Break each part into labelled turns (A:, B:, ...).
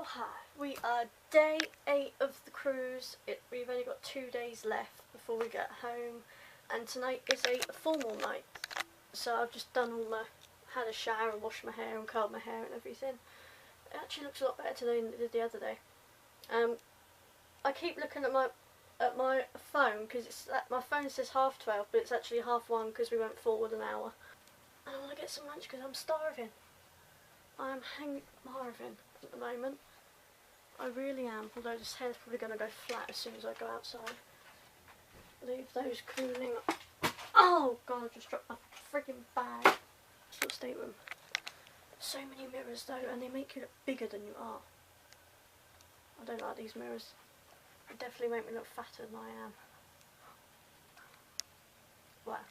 A: Oh hi, we are day 8 of the cruise. We've only got 2 days left before we get home, and tonight is a formal night. So I've just done had a shower and washed my hair and curled my hair and everything. It actually looks a lot better today than it did the other day. I keep looking at my phone because my phone says 12:30, but it's actually 1:30 because we went forward an hour. And I want to get some lunch because I'm starving. I'm starving at the moment. I really am, although this hair's probably going to go flat as soon as I go outside. Leave those cooling. Oh god, I just dropped my frigging bag. Sort of stateroom. So many mirrors though, and they make you look bigger than you are. I don't like these mirrors. They definitely make me look fatter than I am. Well,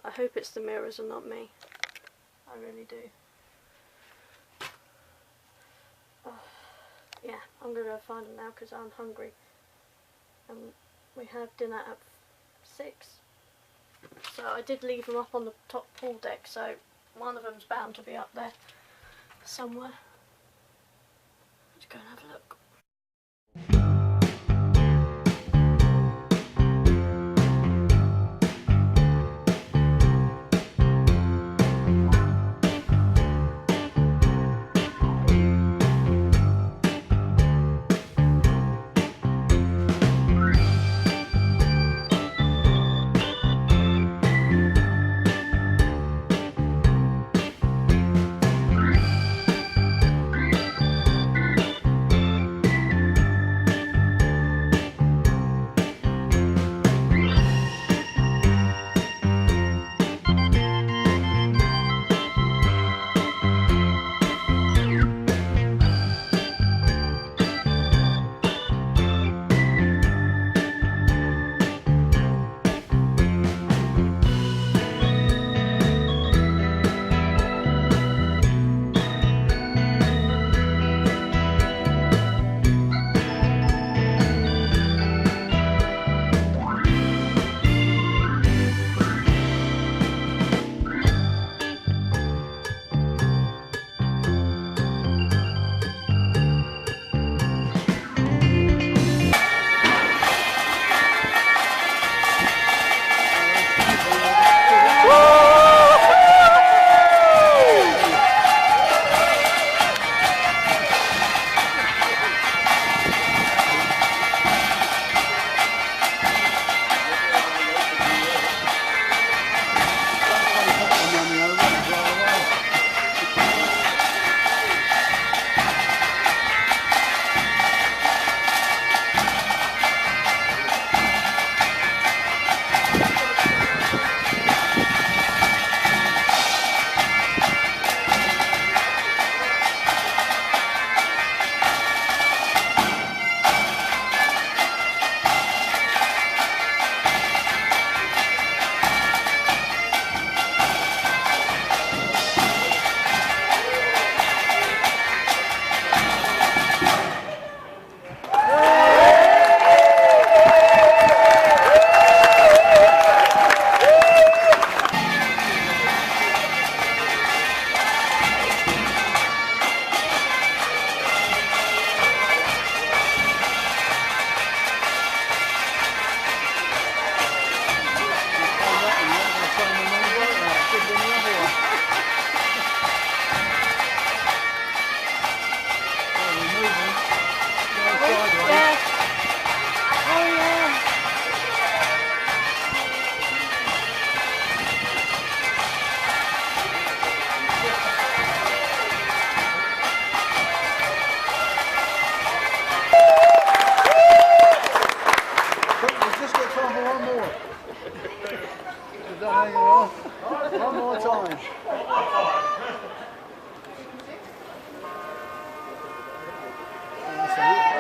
A: I hope it's the mirrors and not me. I really do. Oh, yeah, I'm going to go find them now because I'm hungry. And we have dinner at 6. So I did leave them up on the top pool deck, so one of them's bound to be up there somewhere. Let's go and have a look.
B: One more time.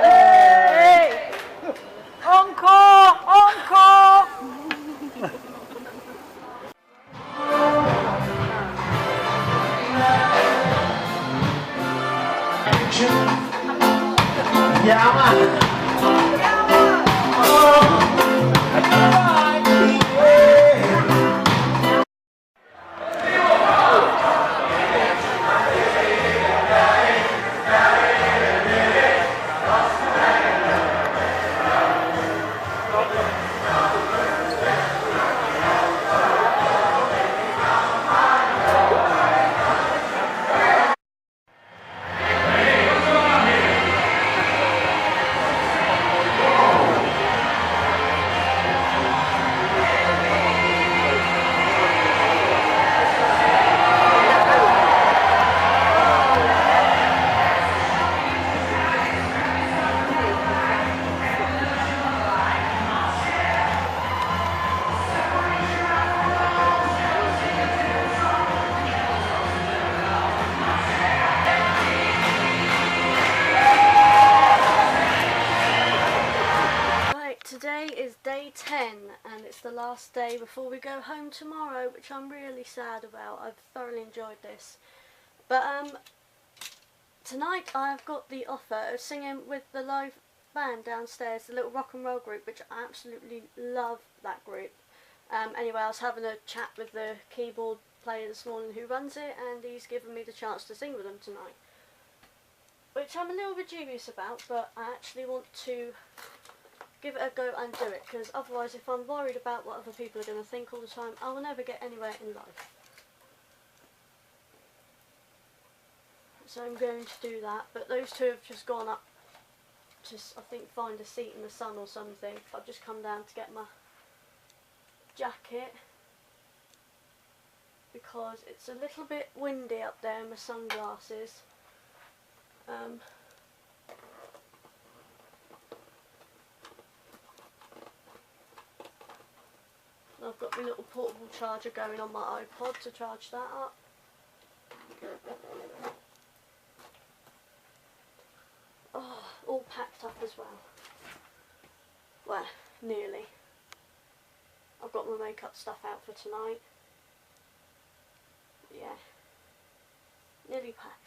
A: Hey! Encore! Encore!
B: Ja, man.
A: day 10 and it's the last day before we go home tomorrow, which I'm really sad about. I've thoroughly enjoyed this. But tonight I've got the offer of singing with the live band downstairs, the little rock and roll group, which I absolutely love that group. Anyway, I was having a chat with the keyboard player this morning who runs it, and he's given me the chance to sing with them tonight, which I'm a little bit dubious about, but I actually want to give it a go and do it, because otherwise if I'm worried about what other people are going to think all the time, I will never get anywhere in life. So I'm going to do that, but those two have just gone up to, I think, find a seat in the sun or something. I've just come down to get my jacket because it's a little bit windy up there in my sunglasses. I've got my little portable charger going on my iPod to charge that up. Oh, all packed up as well. Well, nearly. I've got my makeup stuff out for tonight. Yeah, nearly packed.